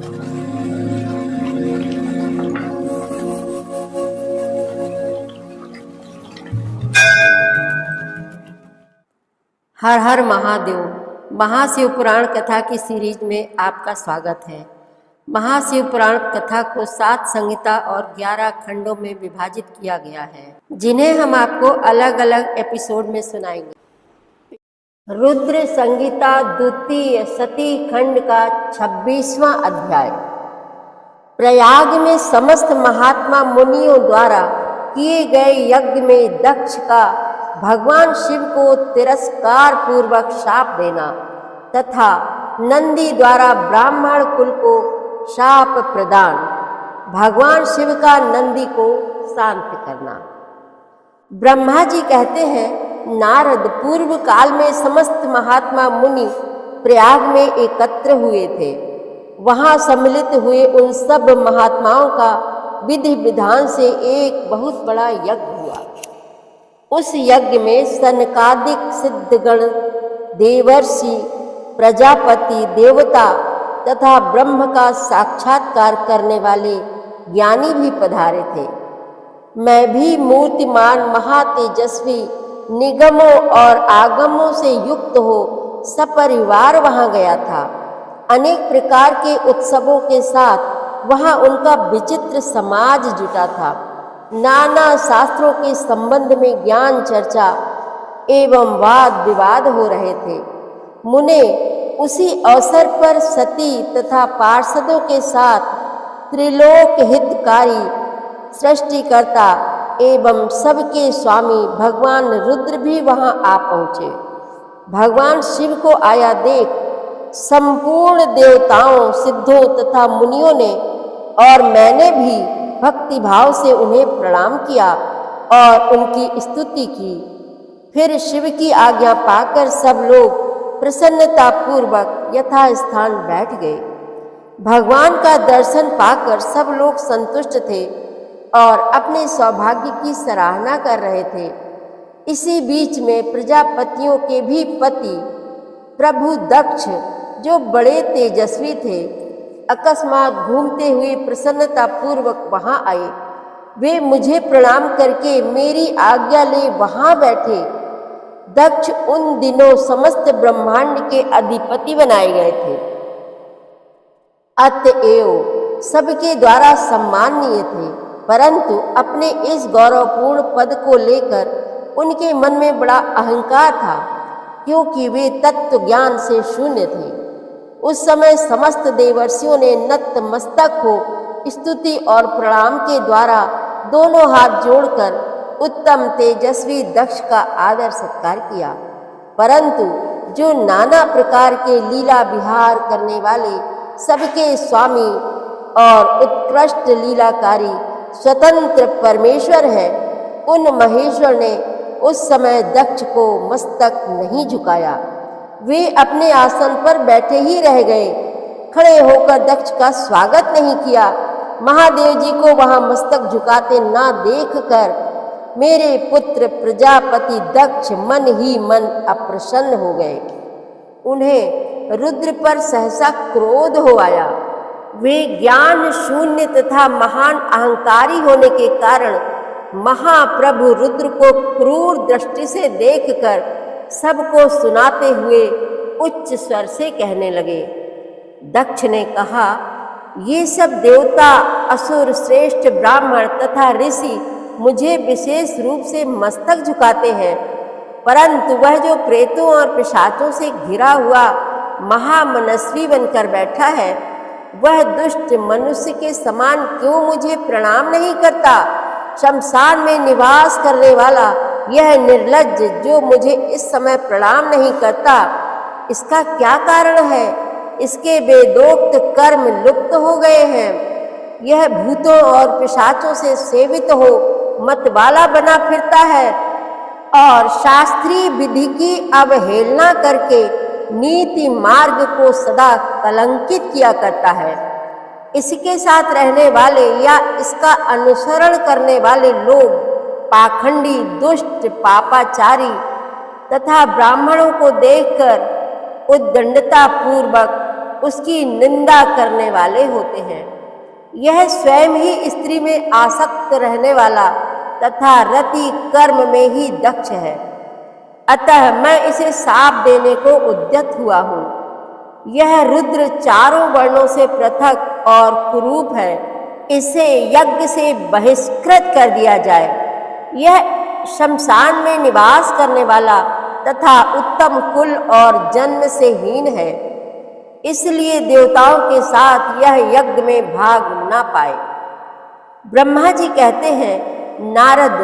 हर हर महादेव। महाशिव पुराण कथा की सीरीज में आपका स्वागत है। महाशिव पुराण कथा को 7 संहिता और 11 खंडों में विभाजित किया गया है, जिन्हें हम आपको अलग अलग एपिसोड में सुनाएंगे। रुद्र संहिता द्वितीय सती खंड का 26वां अध्याय। प्रयाग में समस्त महात्मा मुनियों द्वारा किए गए यज्ञ में दक्ष का भगवान शिव को तिरस्कार पूर्वक शाप देना तथा नंदी द्वारा ब्राह्मण कुल को शाप प्रदान। भगवान शिव का नंदी को शांत करना। ब्रह्मा जी कहते हैं, नारद पूर्व काल में समस्त महात्मा मुनि प्रयाग में एकत्र हुए थे। वहां सम्मिलित हुए उन सब महात्माओं का विधि विधान से एक बहुत बड़ा यज्ञ हुआ। उस यज्ञ में सनकादिक सिद्धगण, देवर्षि, प्रजापति, देवता तथा ब्रह्म का साक्षात्कार करने वाले ज्ञानी भी पधारे थे। मैं भी मूर्तिमान महातेजस्वी निगमों और आगमों से युक्त हो सपरिवार वहां गया था। अनेक प्रकार के उत्सवों के साथ वहां उनका विचित्र समाज जुटा था। नाना शास्त्रों के संबंध में ज्ञान चर्चा एवं वाद विवाद हो रहे थे। मुने उसी अवसर पर सती तथा पार्षदों के साथ त्रिलोक हितकारी सृष्टिकर्ता एवं सबके स्वामी भगवान रुद्र भी वहां आ पहुँचे। भगवान शिव को आया देख संपूर्ण देवताओं, सिद्धों तथा मुनियों ने और मैंने भी भक्ति भाव से उन्हें प्रणाम किया और उनकी स्तुति की। फिर शिव की आज्ञा पाकर सब लोग प्रसन्नता पूर्वक यथास्थान बैठ गए। भगवान का दर्शन पाकर सब लोग संतुष्ट थे और अपने सौभाग्य की सराहना कर रहे थे। इसी बीच में प्रजापतियों के भी पति प्रभु दक्ष, जो बड़े तेजस्वी थे, अकस्मात घूमते हुए प्रसन्नता पूर्वक वहां आए। वे मुझे प्रणाम करके मेरी आज्ञा ले वहां बैठे। दक्ष उन दिनों समस्त ब्रह्मांड के अधिपति बनाए गए थे, अतएव सबके द्वारा सम्माननीय थे। परंतु अपने इस गौरवपूर्ण पद को लेकर उनके मन में बड़ा अहंकार था, क्योंकि वे तत्व ज्ञान से शून्य थे। उस समय समस्त देवर्षियों ने नतमस्तक हो स्तुति और प्रणाम के द्वारा दोनों हाथ जोड़कर उत्तम तेजस्वी दक्ष का आदर सत्कार किया। परंतु जो नाना प्रकार के लीला विहार करने वाले, सबके स्वामी और उत्कृष्ट लीलाकारी स्वतंत्र परमेश्वर है, उन महेश्वर ने उस समय दक्ष को मस्तक नहीं झुकाया। वे अपने आसन पर बैठे ही रह गए। खड़े होकर दक्ष का स्वागत नहीं किया। महादेव जी को वहां मस्तक झुकाते ना देखकर मेरे पुत्र प्रजापति दक्ष मन ही मन अप्रसन्न हो गए। उन्हें रुद्र पर सहसा क्रोध हो आया। वे ज्ञान शून्य तथा महान अहंकारी होने के कारण महाप्रभु रुद्र को क्रूर दृष्टि से देखकर सबको सुनाते हुए उच्च स्वर से कहने लगे। दक्ष ने कहा, ये सब देवता, असुर, श्रेष्ठ ब्राह्मण तथा ऋषि मुझे विशेष रूप से मस्तक झुकाते हैं, परंतु वह जो प्रेतों और पिशाचों से घिरा हुआ महामनस्वी बनकर बैठा है, वह दुष्ट मनुष्य के समान क्यों मुझे प्रणाम नहीं करता? शमशान में निवास करने वाला यह निर्लज्ज जो मुझे इस समय प्रणाम नहीं करता, इसका क्या कारण है? इसके वेदोक्त कर्म लुप्त हो गए हैं। यह भूतों और पिशाचों से सेवित हो मतवाला बना फिरता है और शास्त्रीय विधि की अवहेलना करके नीति मार्ग को सदा कलंकित किया करता है। इसके साथ रहने वाले या इसका अनुसरण करने वाले लोग पाखंडी, दुष्ट, पापाचारी तथा ब्राह्मणों को देखकर उद्दंडता पूर्वक उसकी निंदा करने वाले होते हैं। यह स्वयं ही स्त्री में आसक्त रहने वाला तथा रति कर्म में ही दक्ष है। अतः मैं इसे शाप देने को उद्यत हुआ हूँ। यह रुद्र चारों वर्णों से पृथक और कुरूप है, इसे यज्ञ से बहिष्कृत कर दिया जाए। यह शमशान में निवास करने वाला तथा उत्तम कुल और जन्म से हीन है, इसलिए देवताओं के साथ यह यज्ञ में भाग ना पाए। ब्रह्मा जी कहते हैं, नारद,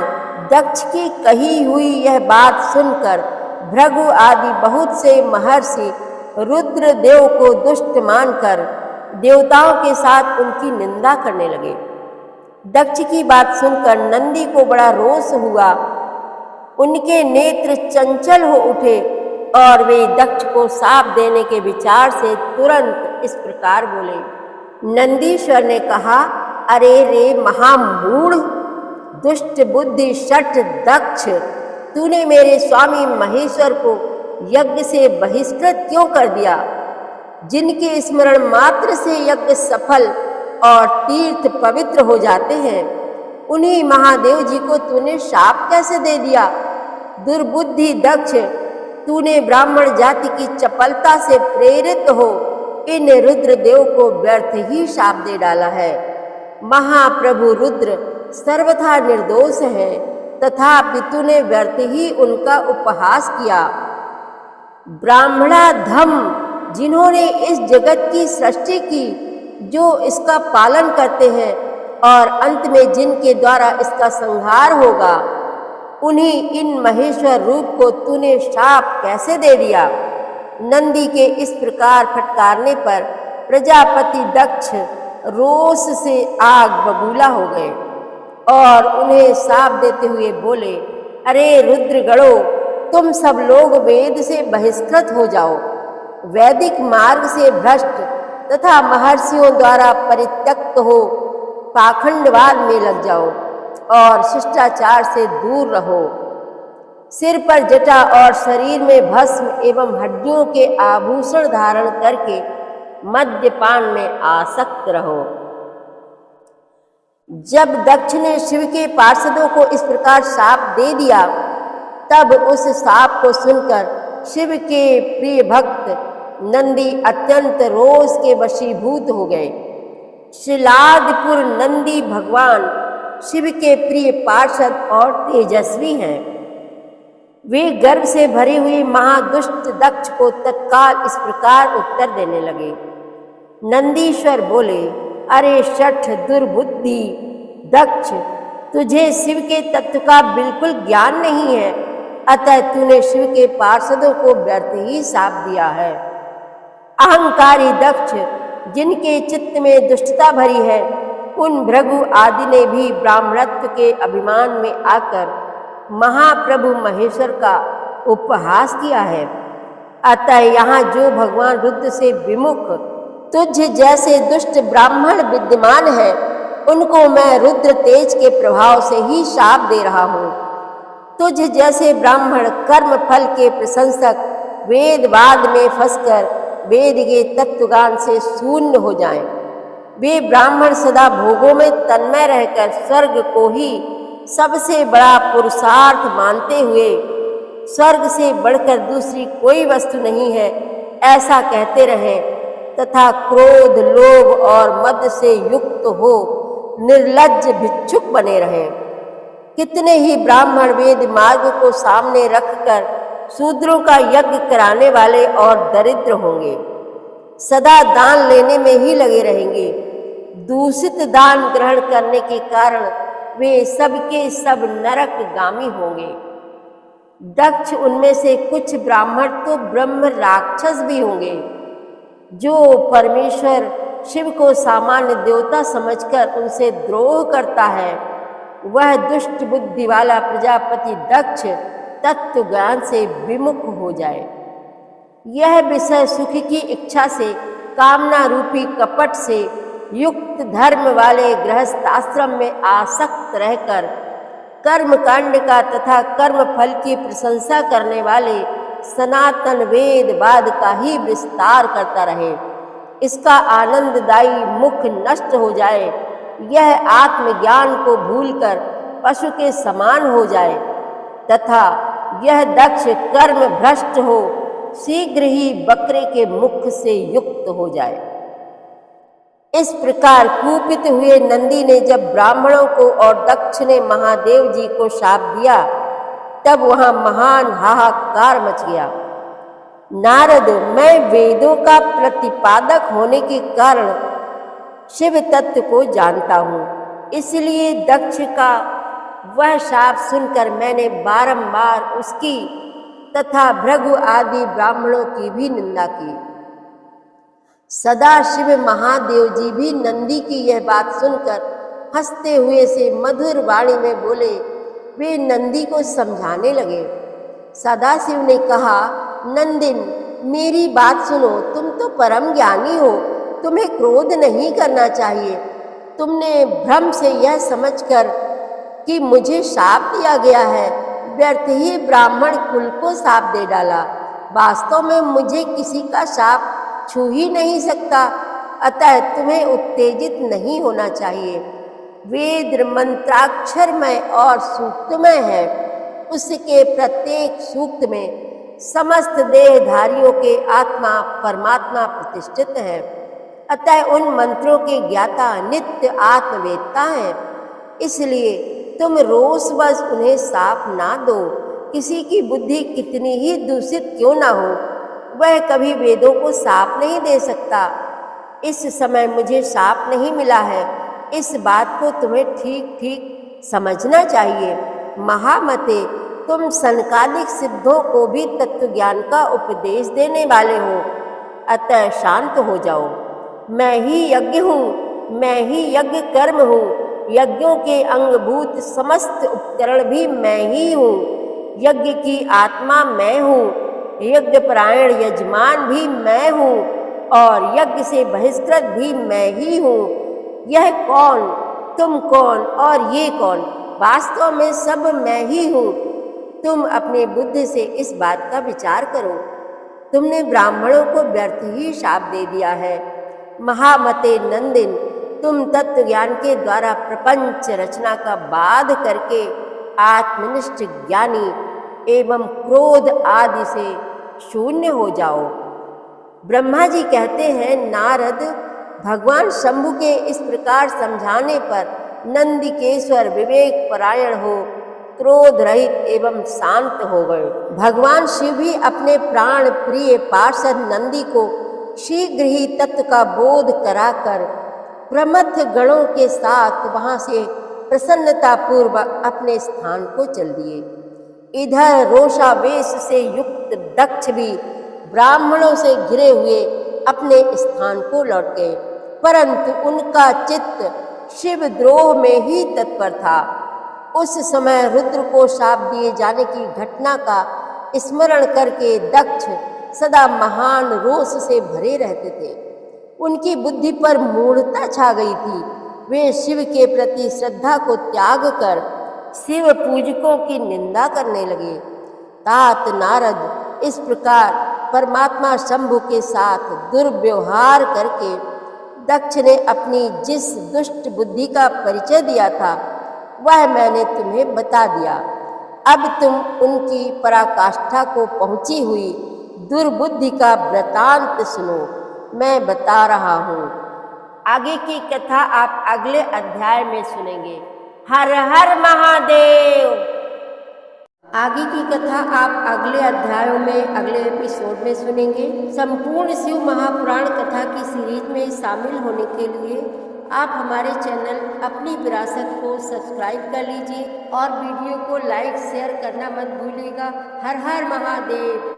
दक्ष की कही हुई यह बात सुनकर भृगु आदि बहुत से महर्षि रुद्र देव को दुष्ट मानकर देवताओं के साथ उनकी निंदा करने लगे। दक्ष की बात सुनकर नंदी को बड़ा रोष हुआ। उनके नेत्र चंचल हो उठे और वे दक्ष को शाप देने के विचार से तुरंत इस प्रकार बोले। नंदीश्वर ने कहा, अरे रे महामूढ़, दुष्ट बुद्धि शठ दक्ष, तूने मेरे स्वामी महेश्वर को यज्ञ से बहिष्कृत क्यों कर दिया? जिनके स्मरण मात्र से यज्ञ सफल और तीर्थ पवित्र हो जाते हैं, उन्हीं महादेव जी को तूने शाप कैसे दे दिया? दुर्बुद्धि दक्ष, तूने ब्राह्मण जाति की चपलता से प्रेरित हो इन रुद्रदेव को व्यर्थ ही शाप दे डाला है। महाप्रभु रुद्र सर्वथा निर्दोष है, तथापि तूने व्यर्थ ही उनका उपहास किया। ब्राह्मणाधम, जिन्होंने इस जगत की सृष्टि की, जो इसका पालन करते हैं और अंत में जिनके द्वारा इसका संहार होगा, उन्हीं इन महेश्वर रूप को तूने शाप कैसे दे दिया? नंदी के इस प्रकार फटकारने पर प्रजापति दक्ष रोष से आग बबूला हो गए और उन्हें शाप देते हुए बोले, अरे रुद्रगणों, तुम सब लोग वेद से बहिष्कृत हो जाओ, वैदिक मार्ग से भ्रष्ट तथा महर्षियों द्वारा परित्यक्त हो पाखंडवाद में लग जाओ और शिष्टाचार से दूर रहो। सिर पर जटा और शरीर में भस्म एवं हड्डियों के आभूषण धारण करके मद्यपान में आसक्त रहो। जब दक्ष ने शिव के पार्षदों को इस प्रकार शाप दे दिया, तब उस शाप को सुनकर शिव के प्रिय भक्त नंदी अत्यंत रोष के वशीभूत हो गए। शिलादपुर नंदी भगवान शिव के प्रिय पार्षद और तेजस्वी हैं। वे गर्व से भरी हुई महादुष्ट दक्ष को तत्काल इस प्रकार उत्तर देने लगे। नंदीश्वर बोले, अरे शठ दुर्बुद्धि दक्ष, तुझे शिव के तत्व का बिल्कुल ज्ञान नहीं है, अतः तूने शिव के पार्षदों को व्यर्थ ही शाप दिया है। अहंकारी दक्ष, जिनके चित्त में दुष्टता भरी है, उन भृगु आदि ने भी ब्राह्मणत्व के अभिमान में आकर महाप्रभु महेश्वर का उपहास किया है। अतः यहाँ जो भगवान रुद्र से विमुख तुझ जैसे दुष्ट ब्राह्मण विद्यमान है, उनको मैं रुद्र तेज के प्रभाव से ही शाप दे रहा हूँ। तुझ जैसे ब्राह्मण कर्म फल के प्रशंसक वेदवाद में फंसकर वेद के तत्वज्ञान से शून्य हो जाएं। वे ब्राह्मण सदा भोगों में तन्मय रहकर स्वर्ग को ही सबसे बड़ा पुरुषार्थ मानते हुए स्वर्ग से बढ़कर दूसरी कोई वस्तु नहीं है ऐसा कहते रहें तथा क्रोध, लोभ और मद से युक्त हो निर्लज्ज भिक्षुक बने रहें। कितने ही ब्राह्मण वेद मार्ग को सामने रखकर शूद्रों का यज्ञ कराने वाले और दरिद्र होंगे, सदा दान लेने में ही लगे रहेंगे। दूषित दान ग्रहण करने के कारण वे सबके सब नरकगामी होंगे। दक्ष, उनमें से कुछ ब्राह्मण तो ब्रह्म राक्षस भी होंगे। जो परमेश्वर शिव को सामान्य देवता समझकर उनसे द्रोह करता है, वह दुष्ट बुद्धि वाला प्रजापति दक्ष तत्व ज्ञान से विमुख हो जाए। यह विषय सुख की इच्छा से, कामना रूपी कपट से युक्त धर्म वाले गृहस्थाश्रम में आसक्त रहकर कर्मकांड का तथा कर्म फल की प्रशंसा करने वाले सनातन वेदवाद का ही विस्तार करता रहे इसका आनंददायी मुख नष्ट हो जाए, यह आत्मज्ञान को भूलकर पशु के समान हो जाए तथा यह दक्ष कर्म भ्रष्ट हो शीघ्र ही बकरे के मुख से युक्त हो जाए। इस प्रकार कुपित हुए नंदी ने जब ब्राह्मणों को और दक्ष ने महादेव जी को शाप दिया, तब वहां महान हाहाकार मच गया। नारद, मैं वेदों का प्रतिपादक होने के कारण शिव तत्व को जानता हूँ, इसलिए दक्ष का वह शाप सुनकर मैंने बारंबार उसकी तथा भृगु आदि ब्राह्मणों की भी निंदा की। सदाशिव महादेव जी भी नंदी की यह बात सुनकर हंसते हुए से मधुर वाणी में बोले। वे नंदी को समझाने लगे। सदाशिव ने कहा, नंदिन, मेरी बात सुनो, तुम तो परम ज्ञानी हो, तुम्हें क्रोध नहीं करना चाहिए। तुमने भ्रम से यह समझकर कि मुझे शाप दिया गया है, व्यर्थ ही ब्राह्मण कुल को शाप दे डाला। वास्तव में मुझे किसी का शाप छू ही नहीं सकता, अतः तुम्हें उत्तेजित नहीं होना चाहिए। वेद मंत्राक्षरमय और सूक्तमय है, उसके प्रत्येक सूक्त में समस्त देहधारियों के आत्मा परमात्मा प्रतिष्ठित है, अतः उन मंत्रों के ज्ञाता नित्य आत्मवेत्ता है। इसलिए तुम रोषवश उन्हें शाप ना दो। किसी की बुद्धि कितनी ही दूषित क्यों ना हो, वह कभी वेदों को शाप नहीं दे सकता। इस समय मुझे शाप नहीं मिला है, इस बात को तुम्हें ठीक ठीक समझना चाहिए। महामते, तुम सनकादिक सिद्धों को भी तत्व ज्ञान का उपदेश देने वाले हो, अतः शांत हो जाओ। मैं ही यज्ञ हूँ, मैं ही यज्ञ कर्म हूँ, यज्ञों के अंगभूत समस्त उपकरण भी मैं ही हूँ। यज्ञ की आत्मा मैं हूँ, यज्ञ परायण यजमान भी मैं हूँ और यज्ञ से बहिष्कृत भी मैं ही हूँ। यह कौन, तुम कौन और ये कौन, वास्तव में सब मैं ही हूँ। तुम अपने बुद्धि से इस बात का विचार करो। तुमने ब्राह्मणों को व्यर्थ ही शाप दे दिया है। महामते नंदिन, तुम तत्व ज्ञान के द्वारा प्रपंच रचना का बाध करके आत्मनिष्ठ ज्ञानी एवं क्रोध आदि से शून्य हो जाओ। ब्रह्मा जी कहते हैं, नारद, भगवान शंभु के इस प्रकार समझाने पर नंदिकेश्वर विवेक परायण हो क्रोध रहित एवं शांत हो गए। भगवान शिव भी अपने प्राण प्रिय पार्षद नंदी को शीघ्र ही तत्व का बोध कराकर प्रमथ गणों के साथ वहां से प्रसन्नता पूर्वक अपने स्थान को चल दिए। इधर रोषावेश से युक्त दक्ष भी ब्राह्मणों से घिरे हुए अपने स्थान को लौट गए, परंतु उनका चित्त शिवद्रोह में ही तत्पर था। उस समय रुद्र को शाप दिए जाने की घटना का स्मरण करके दक्ष सदा महान रोष से भरे रहते थे। उनकी बुद्धि पर मूढ़ता छा गई थी। वे शिव के प्रति श्रद्धा को त्याग कर शिव पूजकों की निंदा करने लगे। तात नारद, इस प्रकार परमात्मा शंभु के साथ दुर्व्यवहार करके दक्ष ने अपनी जिस दुष्ट बुद्धि का परिचय दिया था वह मैंने तुम्हें बता दिया। अब तुम उनकी पराकाष्ठा को पहुंची हुई दुर्बुद्धि का वृतांत सुनो, मैं बता रहा हूँ। आगे की कथा आप अगले अध्याय में सुनेंगे। हर हर महादेव। आगे की कथा आप अगले अध्यायों में, अगले एपिसोड में सुनेंगे। संपूर्ण शिव महापुराण कथा की सीरीज में शामिल होने के लिए आप हमारे चैनल अपनी विरासत को सब्सक्राइब कर लीजिए और वीडियो को लाइक शेयर करना मत भूलिएगा। हर हर महादेव।